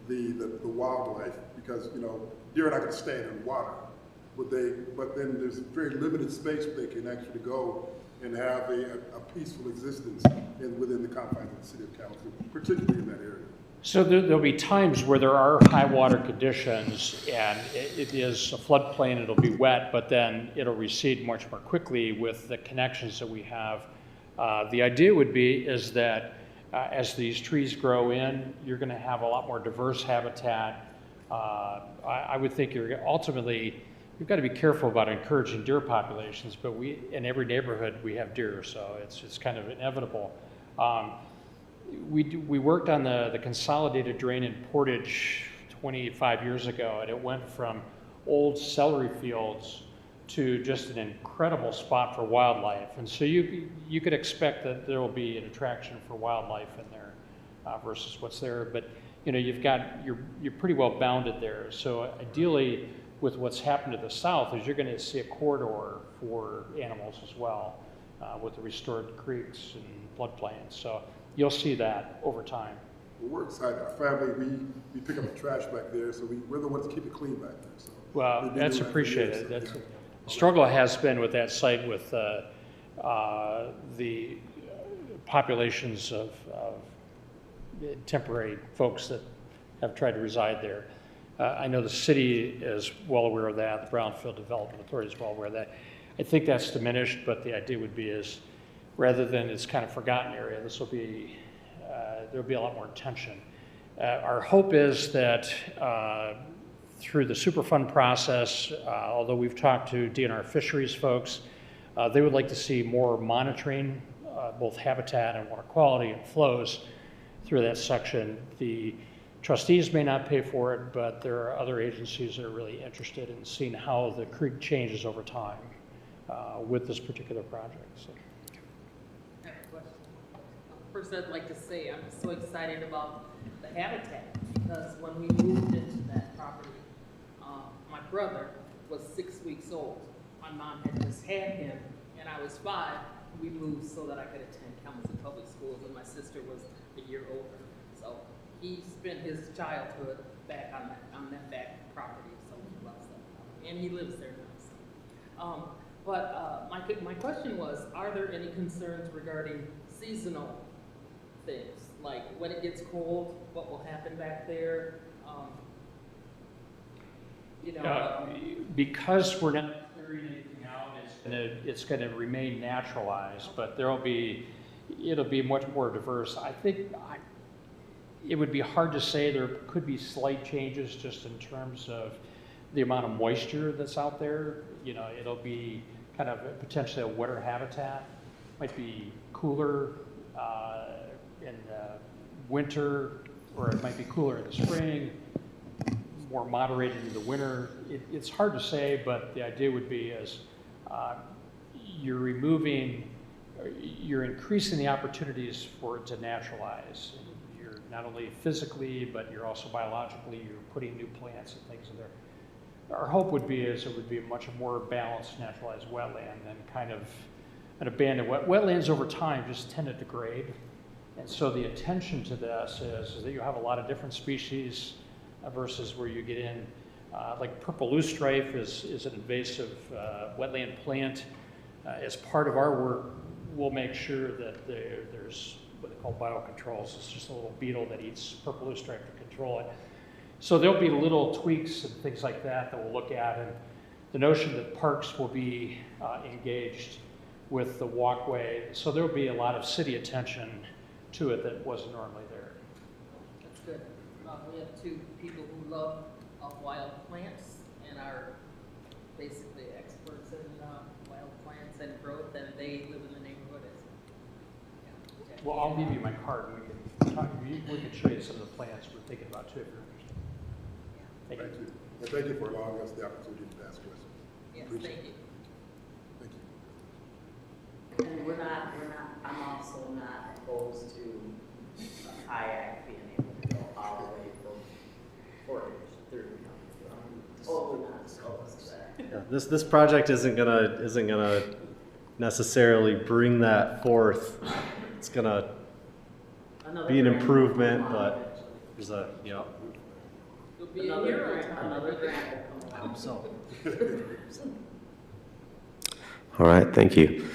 the wildlife? Because, you know, deer are not going to stay in water. But then there's very limited space where they can actually go and have a peaceful existence within the confines of the city of Kalamazoo, particularly in that area. So there'll be times where there are high water conditions and it is a floodplain, it'll be wet, but then it'll recede much more quickly with the connections that we have. The idea would be is that as these trees grow in, you're going to have a lot more diverse habitat. I would think ultimately, you've got to be careful about encouraging deer populations, but in every neighborhood we have deer, so it's kind of inevitable. We worked on the consolidated drain in Portage 25 years ago, and it went from old celery fields to just an incredible spot for wildlife. And so you could expect that there will be an attraction for wildlife in there versus what's there. But you know, you're pretty well bounded there. So ideally, with what's happened to the south, is you're going to see a corridor for animals as well, with the restored creeks and floodplains. So you'll see that over time. Well, we're excited. Our family, we pick up the trash back there, so we're the ones that keep it clean back there. So well, that's appreciated. The struggle has been with that site with the populations of temporary folks that have tried to reside there. I know the city is well aware of that. The Brownfield Development Authority is well aware of that. I think that's diminished, but the idea would be is rather than this kind of forgotten area, this will be, there'll be a lot more attention. Our hope is that through the Superfund process, although we've talked to DNR Fisheries folks, they would like to see more monitoring, both habitat and water quality and flows through that section. The trustees may not pay for it, but there are other agencies that are really interested in seeing how the creek changes over time with this particular project. So. I have a question. First, I'd like to say I'm so excited about the habitat because when we moved into that property, my brother was 6 weeks old. My mom had just had him, and I was 5. We moved so that I could attend Kalamazoo Public Schools, and my sister was a year older. So he spent his childhood back on that back property, so he loves that, and he lives there now. So. My question was, are there any concerns regarding seasonal things, like when it gets cold, what will happen back there? Because we're not clearing anything out, it's going to remain naturalized, but it'll be much more diverse. I think it would be hard to say. There could be slight changes just in terms of the amount of moisture that's out there. You know, it'll be kind of potentially a wetter habitat. Might be cooler in the winter, or it might be cooler in the spring, more moderated in the winter. It's hard to say, but the idea would be is you're increasing the opportunities for it to naturalize. You're not only physically, but you're also biologically, you're putting new plants and things in there. Our hope would be is it would be a much more balanced, naturalized wetland than kind of an abandoned wetlands over time just tend to degrade. And so the attention to this is that you have a lot of different species versus where you get in, like purple loosestrife is an invasive wetland plant. As part of our work, we'll make sure that there's what they call biocontrols. It's just a little beetle that eats purple loosestrife to control it. So there'll be little tweaks and things like that that we'll look at. And the notion that parks will be engaged with the walkway. So there'll be a lot of city attention to it that wasn't normally there. That's good. We have two people who love wild plants and are basically experts in wild plants and growth, and they live in the neighborhood. Yeah. Well, I'll give you my card, and we can talk, we can show you some of the plants we're thinking about too, if you're interested. Thank you. Thank you. And thank you for allowing us the opportunity to ask questions. Yes, Appreciate thank you. Thank you. And I'm also not opposed to a kayak being able to go all the way from Portage through. Totally not opposed to that. Yeah, this project isn't gonna necessarily bring that forth. It's gonna be an improvement, but there's a, you know. You'll be a hero. Another grant will I come hope so. All right, thank you.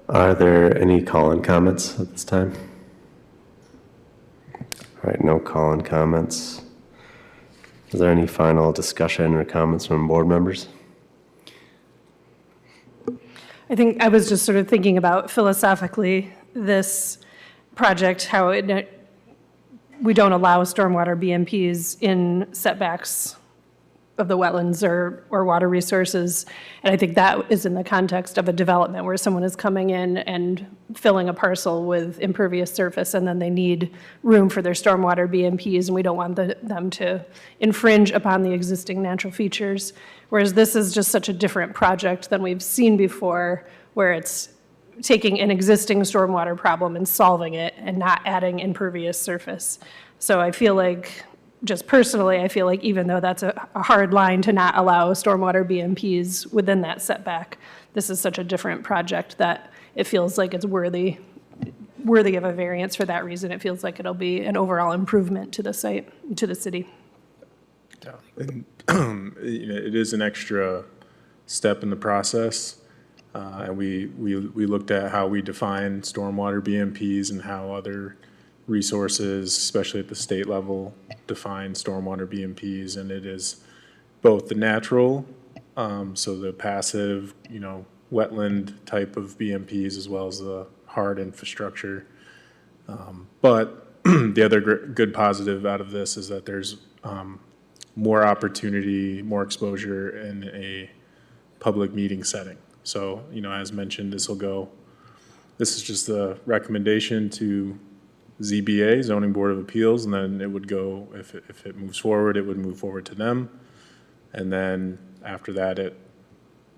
Are there any call-in comments at this time? All right, no call-in comments. Is there any final discussion or comments from board members? I think I was just sort of thinking about philosophically this project, how we don't allow stormwater BMPs in setbacks of the wetlands or water resources. And I think that is in the context of a development where someone is coming in and filling a parcel with impervious surface, and then they need room for their stormwater BMPs, and we don't want them to infringe upon the existing natural features. Whereas this is just such a different project than we've seen before, where it's taking an existing stormwater problem and solving it and not adding impervious surface. So I feel like, just personally, I feel like even though that's a hard line to not allow stormwater BMPs within that setback, this is such a different project that it feels like it's worthy of a variance for that reason. It feels like it'll be an overall improvement to the site, to the city. And, it is an extra step in the process. And we looked at how we define stormwater BMPs and how other resources, especially at the state level, define stormwater BMPs, and it is both the natural, so the passive, wetland type of BMPs, as well as the hard infrastructure. But the other good positive out of this is that there's more opportunity, more exposure in a public meeting setting. So, as mentioned, this is just a recommendation to ZBA, Zoning Board of Appeals, and then it would go, if it moves forward, it would move forward to them. And then after that,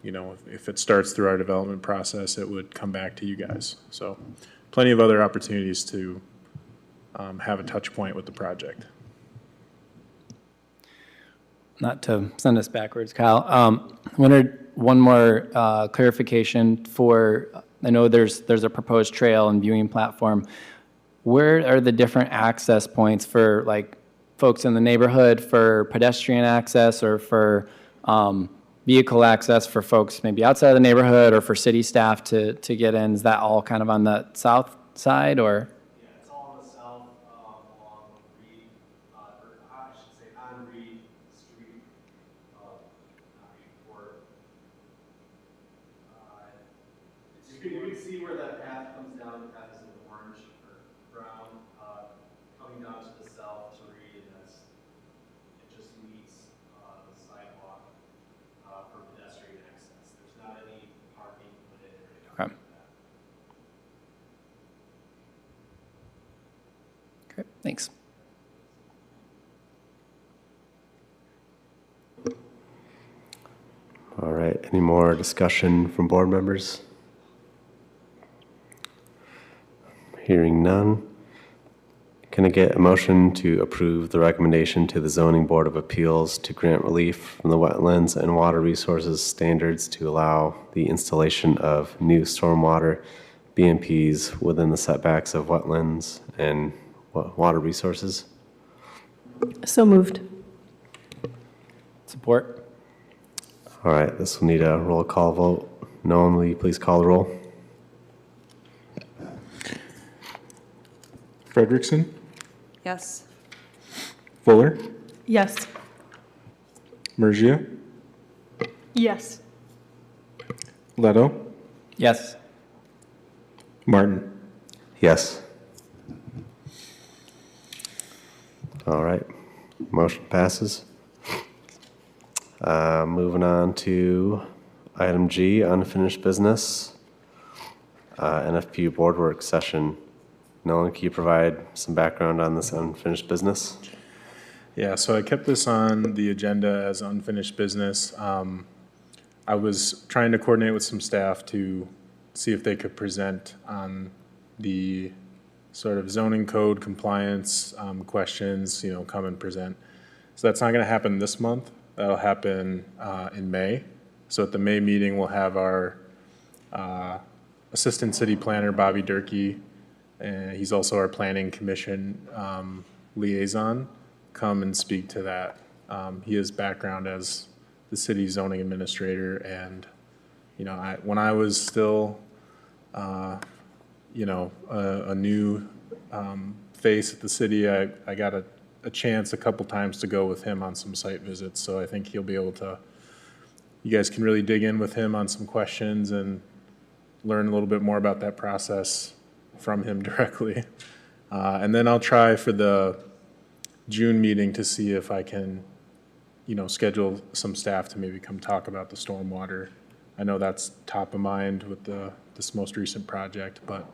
if it starts through our development process, it would come back to you guys. So plenty of other opportunities to have a touch point with the project. Not to send us backwards, Kyle. Wanted one more clarification for, I know there's a proposed trail and viewing platform. Where are the different access points for folks in the neighborhood, for pedestrian access, or for vehicle access for folks maybe outside of the neighborhood, or for city staff to get in? Is that all kind of on the south side, or? Yeah, it's all on the south, along Reed, or I should say on Reed Street, not Reed Court. You can see where that path comes down. The path is in orange or brown, coming down to the south to Reed, and it just meets the sidewalk for pedestrian access. There's not any parking put in or anything Okay. like that. Okay, thanks. All right, any more discussion from board members? Hearing none. Can I get a motion to approve the recommendation to the Zoning Board of Appeals to grant relief from the wetlands and water resources standards to allow the installation of new stormwater BMPs within the setbacks of wetlands and water resources? So moved. Support? All right, this will need a roll call vote. Nolan, will you please call the roll? Frederickson, Yes. Fuller, Yes. Murgia, Yes. Leto, Yes. Martin. Yes. All right, motion passes. Moving on to item G, unfinished business. NFP board work session. Nolan, can you provide some background on this unfinished business? Yeah, so I kept this on the agenda as unfinished business. I was trying to coordinate with some staff to see if they could present on the sort of zoning code compliance questions, come and present. So that's not going to happen this month. That'll happen in May. So at the May meeting, we'll have our Assistant City Planner, Bobby Durkee, and he's also our Planning Commission liaison, come and speak to that. He has background as the city zoning administrator, and when I was still a new face at the city, I got a chance a couple times to go with him on some site visits, so I think he'll be able to, you guys can really dig in with him on some questions and learn a little bit more about that process from him directly. And then I'll try for the June meeting to see if I can, schedule some staff to maybe come talk about the stormwater. I know that's top of mind with this most recent project, but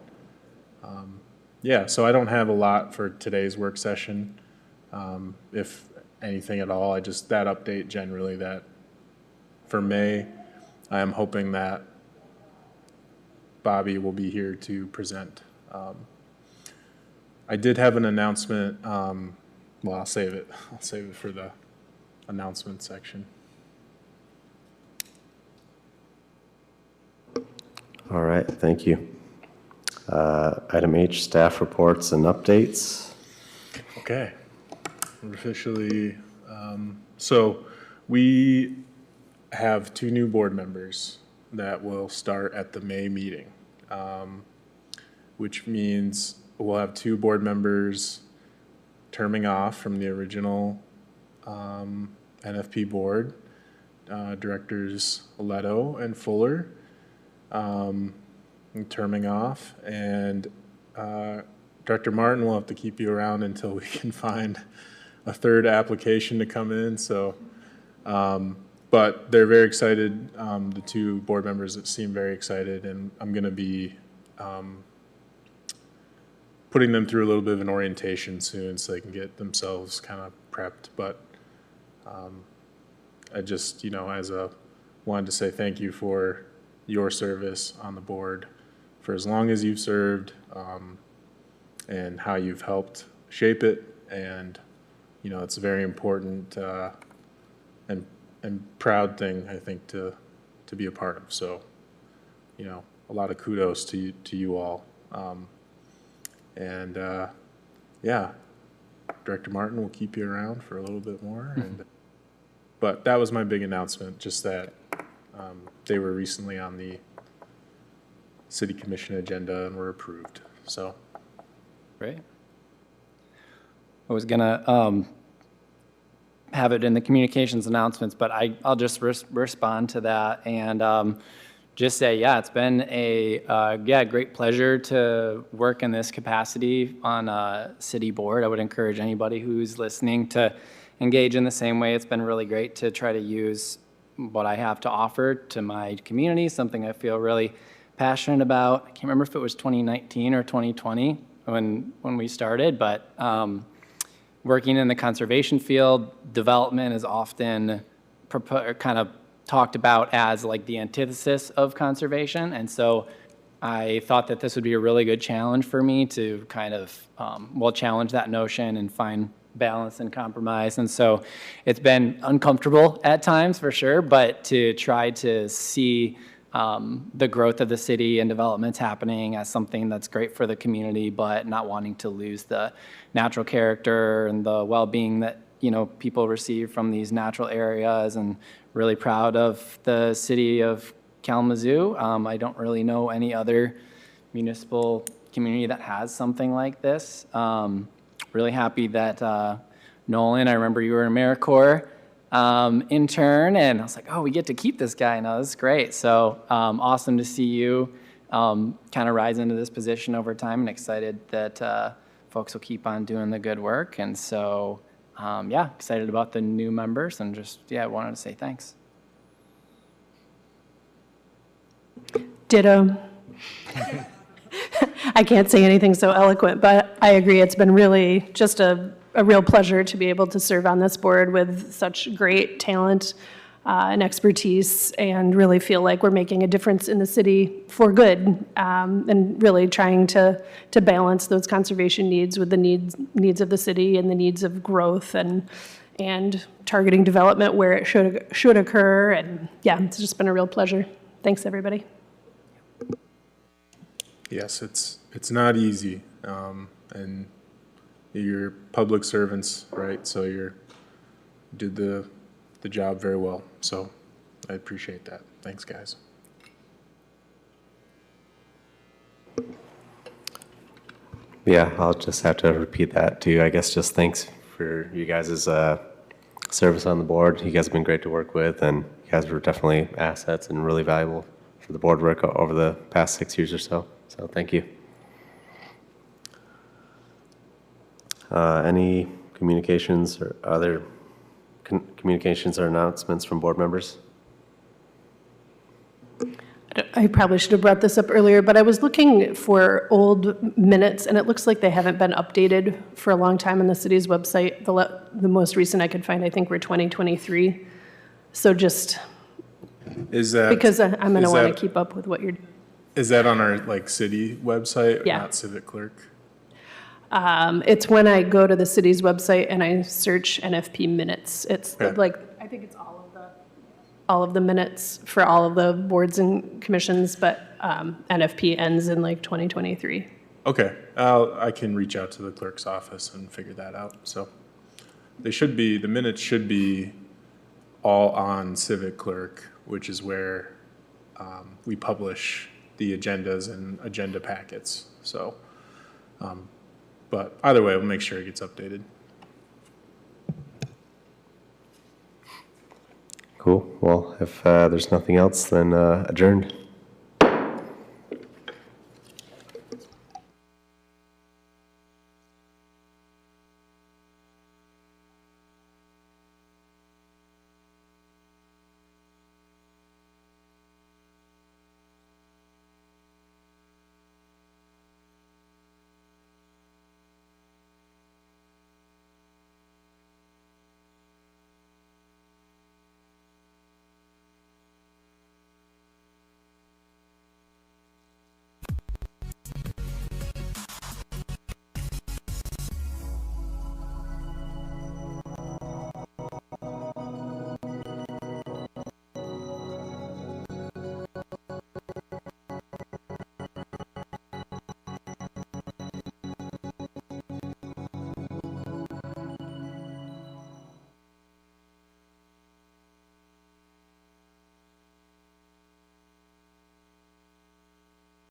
yeah, so I don't have a lot for today's work session, if anything at all. That update generally that for May, I am hoping that Bobby will be here to present. I did have an announcement. Well, I'll save it. I'll save it for the announcement section. All right, thank you. Item H, staff reports and updates. Okay, we're officially, so we have 2 new board members that will start at the May meeting, which means we'll have 2 board members terming off from the original NFP board, Directors Leto and Fuller, terming off, and Director Martin will have to keep you around until we can find a 3rd application to come in. So, but they're very excited. The 2 board members seem very excited, and I'm going to be putting them through a little bit of an orientation soon so they can get themselves kind of prepped. But I just, wanted to say thank you for your service on the board for as long as you've served, and how you've helped shape it. And, it's a very important and proud thing, I think, to be a part of. So, a lot of kudos to you all. Yeah, Director Martin will keep you around for a little bit more. But that was my big announcement, just that they were recently on the City Commission agenda and were approved. So, Great. I was gonna have it in the communications announcements, but I'll just respond to that and just say, yeah, it's been a great pleasure to work in this capacity on a city board. I would encourage anybody who's listening to engage in the same way. It's been really great to try to use what I have to offer to my community, something I feel really passionate about. I can't remember if it was 2019 or 2020 when we started, but working in the conservation field, development is often kind of talked about as like the antithesis of conservation. And so I thought that this would be a really good challenge for me to kind of, challenge that notion and find balance and compromise. And so it's been uncomfortable at times for sure, but to try to see the growth of the city and developments happening as something that's great for the community, but not wanting to lose the natural character and the well-being that people receive from these natural areas, and really proud of the city of Kalamazoo. I don't really know any other municipal community that has something like this. Really happy that Nolan, I remember you were an AmeriCorps intern, and I was like, oh, we get to keep this guy. No, this is great. So awesome to see you kind of rise into this position over time, and excited that folks will keep on doing the good work. And so, yeah, excited about the new members, and just, yeah, wanted to say thanks. Ditto. I can't say anything so eloquent, but I agree. It's been really just a real pleasure to be able to serve on this board with such great talent and expertise, and really feel like we're making a difference in the city for good, and really trying to balance those conservation needs with the needs of the city and the needs of growth, and targeting development where it should occur. And yeah, it's just been a real pleasure. Thanks, everybody. Yes, it's not easy, and you're public servants, right? So you did the job very well. So I appreciate that. Thanks, guys. Yeah, I'll just have to repeat that too. I guess just thanks for you guys' service on the board. You guys have been great to work with, and you guys were definitely assets and really valuable for the board work over the past 6 years or so. So thank you. Any communications or other communications or announcements from board members? I probably should have brought this up earlier, but I was looking for old minutes, and it looks like they haven't been updated for a long time on the city's website. The most recent I could find, I think, were 2023. So just Is that because I'm going to is want that- to keep up with what you're doing. Is that on our city website, Yeah. not Civic Clerk? It's when I go to the city's website and I search NFP minutes. It's Okay. like, I think it's all of the minutes for all of the boards and commissions, but NFP ends in like 2023. Okay, I can reach out to the clerk's office and figure that out. So the minutes should be all on Civic Clerk, which is where we publish the agendas and agenda packets. So, but either way, we'll make sure it gets updated. Cool. Well, if there's nothing else, then adjourned.